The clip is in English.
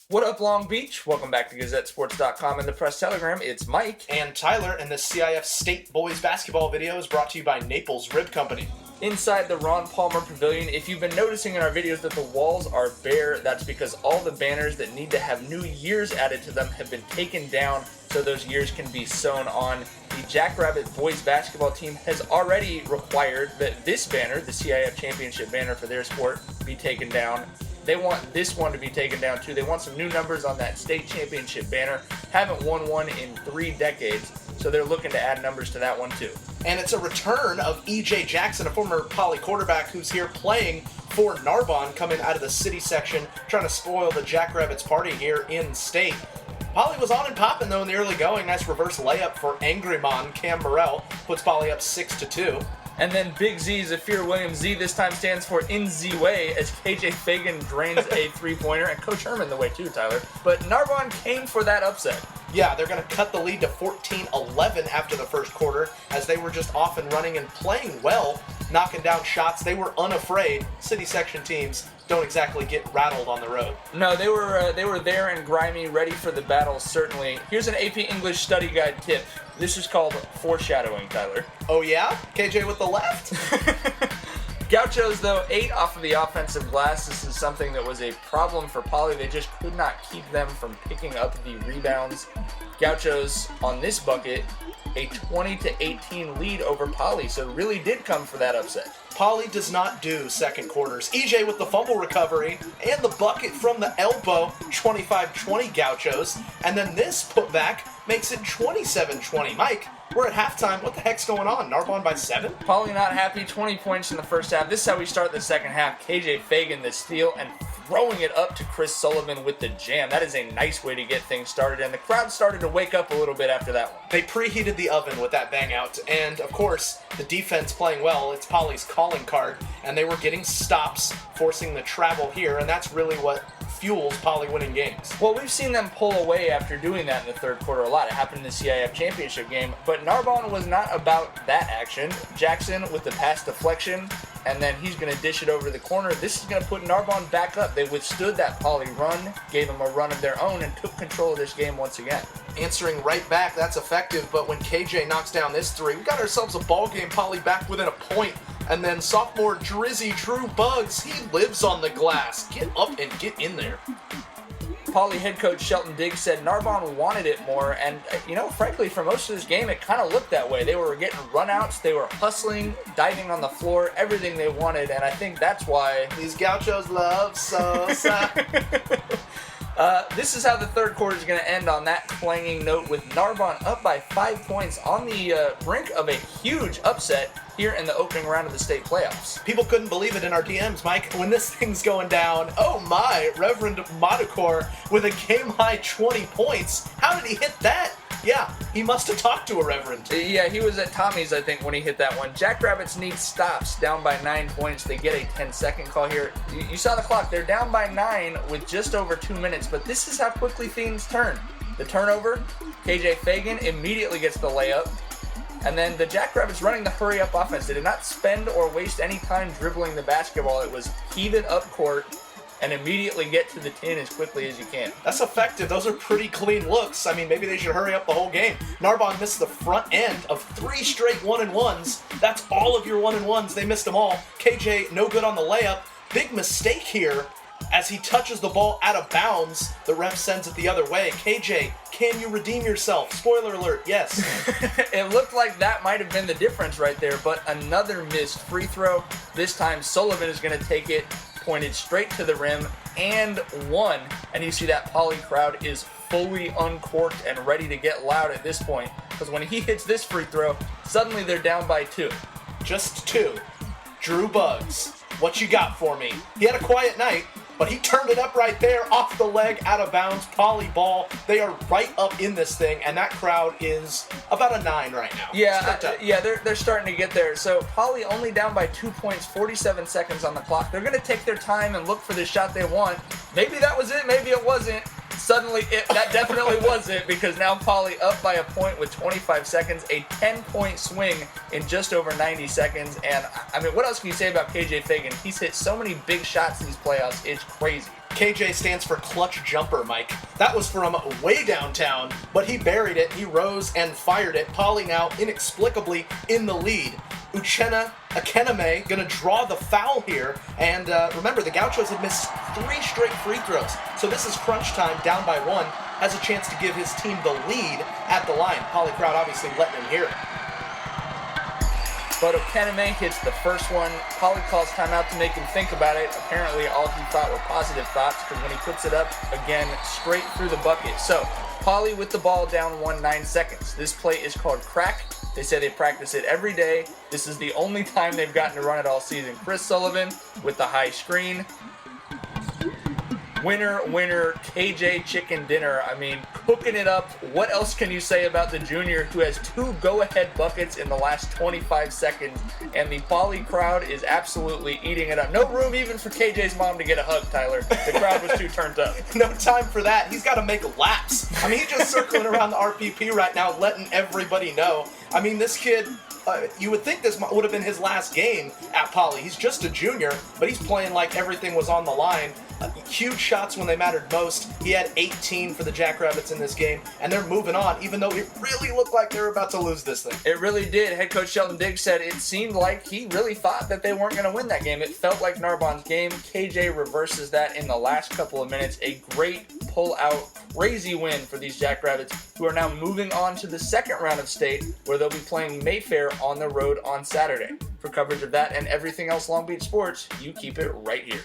What up, Long Beach? Welcome back to GazetteSports.com and the Press Telegram. It's Mike. And Tyler, and the CIF State Boys Basketball video is brought to you by Naples Rib Company. Inside the Ron Palmer Pavilion, if you've been noticing in our videos that the walls are bare, that's because all the banners that need to have new years added to them have been taken down so those years can be sewn on. The Jackrabbit boys basketball team has already required that this banner, the CIF championship banner for their sport, be taken down. They want this one to be taken down too. They want some new numbers on that state championship banner. Haven't won one in 3 decades, so they're looking to add numbers to that one too. And it's a return of E.J. Jackson, a former Poly quarterback who's here playing for Narbonne, coming out of the city section, trying to spoil the Jackrabbits party here in state. Poly was on and popping though in the early going. Nice reverse layup for Angrymon. Cam Burrell puts Poly up 6-2. And then Big Z, Zafir Williams Z, this time stands for In Z Way, as KJ Fagan drains a three-pointer, and Coach Herman the way too, Tyler. But Narbonne came for that upset. Yeah, they're going to cut the lead to 14-11 after the first quarter, as they were just off and running and playing well, knocking down shots. They were unafraid. City section teams don't exactly get rattled on the road. No, they were there and grimy, ready for the battle, certainly. Here's an AP English study guide tip. This is called foreshadowing, Tyler. Oh yeah? KJ with the left? Gauchos, though, 8 off of the offensive glass. This is something that was a problem for Poly. They just could not keep them from picking up the rebounds. Gauchos, on this bucket, a 20-18 lead over Poly, so really did come for that upset. Poly does not do second quarters. EJ with the fumble recovery and the bucket from the elbow, 25-20 Gauchos. And then this putback makes it 27-20. Mike, we're at halftime. What the heck's going on? Narbonne by 7? Poly not happy. 20 points in the first half. This is how we start the second half. KJ Fagan the steal and throwing it up to Chris Sullivan with the jam. That is a nice way to get things started, and the crowd started to wake up a little bit after that one. They preheated the oven with that bang out, and of course, the defense playing well. It's Poly's calling card, and they were getting stops, forcing the travel here, and that's really what fuels Poly winning games. Well, we've seen them pull away after doing that in the third quarter a lot. It happened in the CIF championship game, but Narbonne was not about that action. Jackson with the pass deflection, and then he's going to dish it over the corner. This is going to put Narbonne back up. They withstood that Poly run, gave them a run of their own, and took control of this game once again. Answering right back, that's effective, but when KJ knocks down this three, we got ourselves a ball game. Poly back within a point. And then sophomore Drizzy Drew Bugs, he lives on the glass. Get up and get in there. Poly head coach Shelton Diggs said Narbonne wanted it more, and frankly, for most of this game, it kind of looked that way. They were getting runouts, they were hustling, diving on the floor, everything they wanted, and I think that's why these Gauchos love Sosa. This is how the third quarter is going to end on that clanging note, with Narbonne up by 5 points on the brink of a huge upset here in the opening round of the state playoffs. People couldn't believe it in our DMs, Mike, when this thing's going down. Oh my, Reverend Modicor with a game-high 20 points. How did he hit that? Yeah, he must have talked to a reverend. Yeah, he was at Tommy's, I think, when he hit that one. Jackrabbits need stops, down by 9 points. They get a 10-second call here. You saw the clock. They're down by 9 with just over 2 minutes, but this is how quickly things turn. The turnover, KJ Fagan immediately gets the layup, and then the Jackrabbits running the hurry-up offense. They did not spend or waste any time dribbling the basketball. It was heave it up court and immediately get to the tin as quickly as you can. That's effective. Those are pretty clean looks. I mean, maybe they should hurry up the whole game. Narbonne missed the front end of 3 straight 1-and-1s. That's all of your 1-and-1s. They missed them all. KJ, no good on the layup. Big mistake here. As he touches the ball out of bounds, the ref sends it the other way. KJ, can you redeem yourself? Spoiler alert, yes. It looked like that might have been the difference right there, but another missed free throw. This time Sullivan is going to take it, pointed straight to the rim, and one. And you see that Poly crowd is fully uncorked and ready to get loud at this point, because when he hits this free throw, suddenly they're down by 2. Just 2. Drew Bugs, what you got for me? He had a quiet night, but he turned it up right there, off the leg, out of bounds, Poly ball. They are right up in this thing, and that crowd is about a 9 right now. Yeah, they're starting to get there. So Poly only down by 2 points, 47 seconds on the clock. They're going to take their time and look for the shot they want. Maybe that was it, maybe it wasn't. Suddenly, that definitely was it, because now Poly up by a point with 25 seconds, a 10-point swing in just over 90 seconds. And, I mean, what else can you say about KJ Fagan? He's hit so many big shots in these playoffs, it's crazy. KJ stands for clutch jumper, Mike. That was from way downtown, but he buried it, he rose and fired it. Poly now inexplicably in the lead. Uchenna Akeneme gonna draw the foul here, and remember, the Gauchos had missed 3 straight free throws, so this is crunch time, down by 1, has a chance to give his team the lead at the line. Poly crowd obviously letting him hear it. But Okeneme hits the first one. Poly calls timeout to make him think about it. Apparently all he thought were positive thoughts, because when he puts it up, again, straight through the bucket. So, Poly with the ball down 9 seconds. This play is called crack. They say they practice it every day. This is the only time they've gotten to run it all season. Chris Sullivan with the high screen. Winner, winner, KJ chicken dinner. I mean, cooking it up. What else can you say about the junior who has 2 go-ahead buckets in the last 25 seconds, and the Poly crowd is absolutely eating it up. No room even for KJ's mom to get a hug, Tyler. The crowd was too turned up. No time for that. He's got to make laps. I mean, he's just circling around the RPP right now, letting everybody know. I mean, this kid, you would think this would have been his last game at Poly. He's just a junior, but he's playing like everything was on the line. Huge shots when they mattered most. He had 18 for the Jackrabbits in this game, and they're moving on, even though it really looked like they were about to lose this thing. It really did. Head coach Sheldon Diggs said it seemed like he really thought that they weren't going to win that game. It felt like Narbonne's game. KJ reverses that in the last couple of minutes. A great pull-out, crazy win for these Jackrabbits, who are now moving on to the second round of state, where they'll be playing Mayfair on the road on Saturday. For coverage of that and everything else Long Beach sports, you keep it right here.